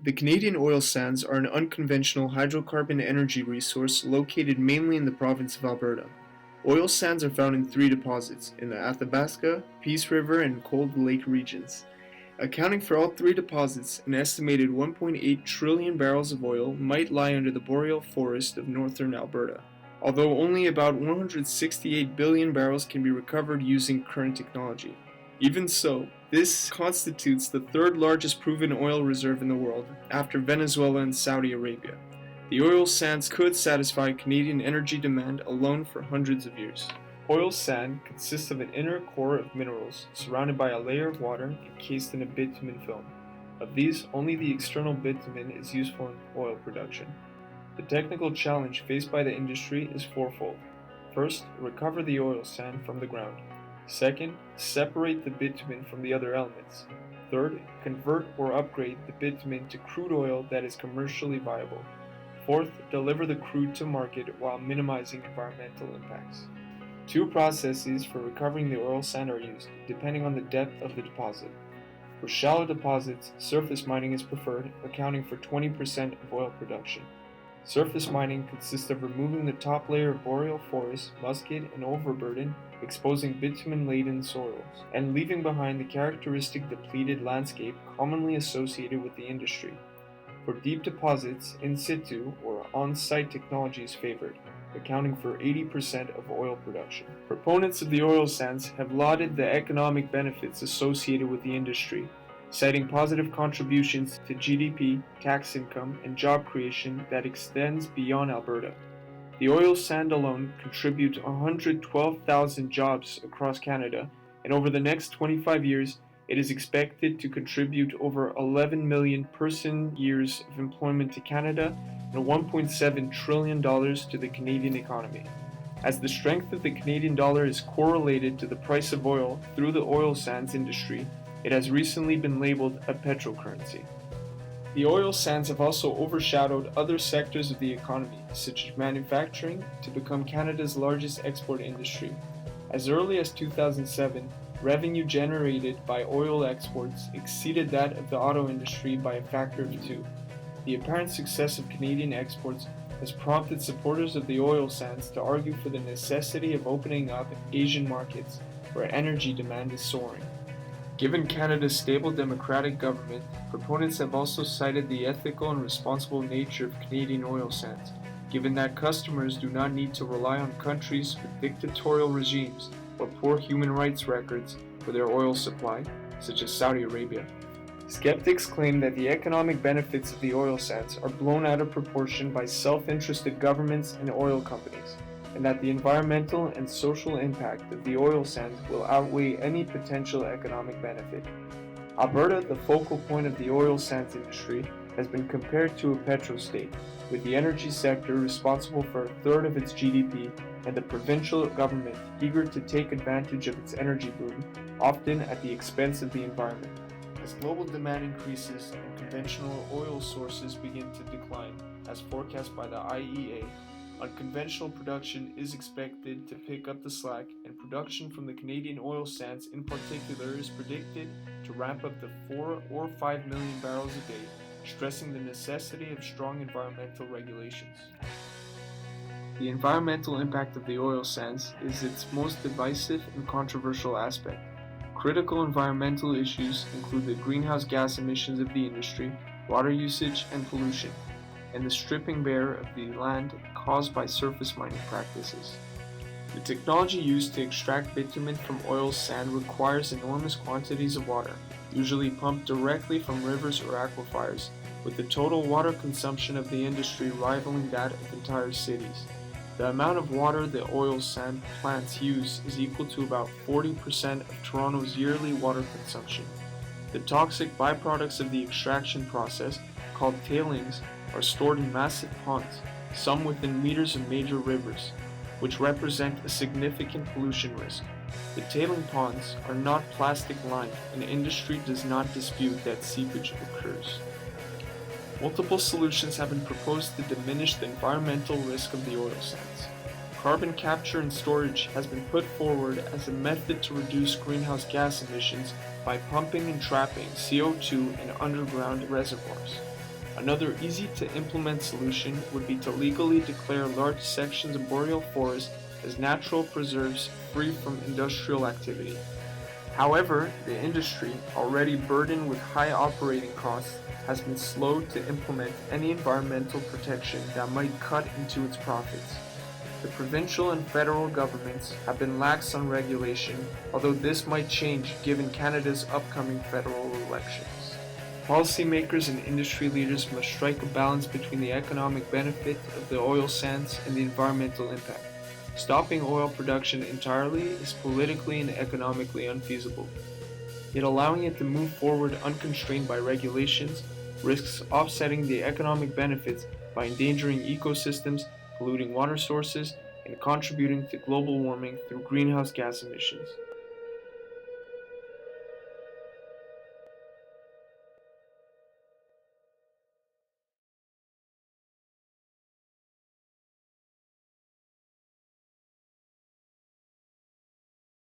The Canadian oil sands are an unconventional hydrocarbon energy resource located mainly in the province of Alberta. Oil sands are found in three deposits, in the Athabasca, Peace River, and Cold Lake regions. Accounting for all three deposits, an estimated 1.8 trillion barrels of oil might lie under the boreal forest of northern Alberta, although only about 168 billion barrels can be recovered using current technology. Even so, this constitutes the third largest proven oil reserve in the world, after Venezuela and Saudi Arabia. The oil sands could satisfy Canadian energy demand alone for hundreds of years. Oil sand consists of an inner core of minerals surrounded by a layer of water encased in a bitumen film. Of these, only the external bitumen is useful in oil production. The technical challenge faced by the industry is fourfold. First, recover the oil sand from the ground. Second, separate the bitumen from the other elements. Third, convert or upgrade the bitumen to crude oil that is commercially viable. Fourth, deliver the crude to market while minimizing environmental impacts. Two processes for recovering the oil sand are used, depending on the depth of the deposit. For shallow deposits, surface mining is preferred, accounting for 20% of oil production. Surface mining consists of removing the top layer of boreal forest, musket, and overburden, exposing bitumen-laden soils, and leaving behind the characteristic depleted landscape commonly associated with the industry. For deep deposits, in situ or on-site technology is favored, accounting for 80% of oil production. Proponents of the oil sands have lauded the economic benefits associated with the industry, citing positive contributions to GDP, tax income, and job creation that extends beyond Alberta. The oil sand alone contributes 112,000 jobs across Canada, and over the next 25 years, it is expected to contribute over 11 million person-years of employment to Canada and $1.7 trillion to the Canadian economy. As the strength of the Canadian dollar is correlated to the price of oil through the oil sands industry, it has recently been labeled a petrocurrency. The oil sands have also overshadowed other sectors of the economy, such as manufacturing, to become Canada's largest export industry. As early as 2007, revenue generated by oil exports exceeded that of the auto industry by a factor of 2. The apparent success of Canadian exports has prompted supporters of the oil sands to argue for the necessity of opening up Asian markets, where energy demand is soaring. Given Canada's stable democratic government, proponents have also cited the ethical and responsible nature of Canadian oil sands, given that customers do not need to rely on countries with dictatorial regimes or poor human rights records for their oil supply, such as Saudi Arabia. Skeptics claim that the economic benefits of the oil sands are blown out of proportion by self-interested governments and oil companies, and that the environmental and social impact of the oil sands will outweigh any potential economic benefit. Alberta, the focal point of the oil sands industry, has been compared to a petrostate, with the energy sector responsible for a third of its GDP and the provincial government eager to take advantage of its energy boom, often at the expense of the environment. As global demand increases and conventional oil sources begin to decline, as forecast by the IEA, unconventional production is expected to pick up the slack, and production from the Canadian oil sands in particular is predicted to ramp up to 4 or 5 million barrels a day, stressing the necessity of strong environmental regulations. The environmental impact of the oil sands is its most divisive and controversial aspect. Critical environmental issues include the greenhouse gas emissions of the industry, water usage and pollution, and the stripping bare of the land caused by surface mining practices. The technology used to extract bitumen from oil sand requires enormous quantities of water, usually pumped directly from rivers or aquifers, with the total water consumption of the industry rivaling that of entire cities. The amount of water the oil sand plants use is equal to about 40% of Toronto's yearly water consumption. The toxic byproducts of the extraction process, called tailings, are stored in massive ponds, some within meters of major rivers, which represent a significant pollution risk. The tailing ponds are not plastic lined, and industry does not dispute that seepage occurs. Multiple solutions have been proposed to diminish the environmental risk of the oil sands. Carbon capture and storage has been put forward as a method to reduce greenhouse gas emissions by pumping and trapping CO2 in underground reservoirs. Another easy-to-implement solution would be to legally declare large sections of boreal forest as natural preserves free from industrial activity. However, the industry, already burdened with high operating costs, has been slow to implement any environmental protection that might cut into its profits. The provincial and federal governments have been lax on regulation, although this might change given Canada's upcoming federal elections. Policymakers and industry leaders must strike a balance between the economic benefit of the oil sands and the environmental impact. Stopping oil production entirely is politically and economically unfeasible, yet allowing it to move forward unconstrained by regulations risks offsetting the economic benefits by endangering ecosystems, polluting water sources, and contributing to global warming through greenhouse gas emissions.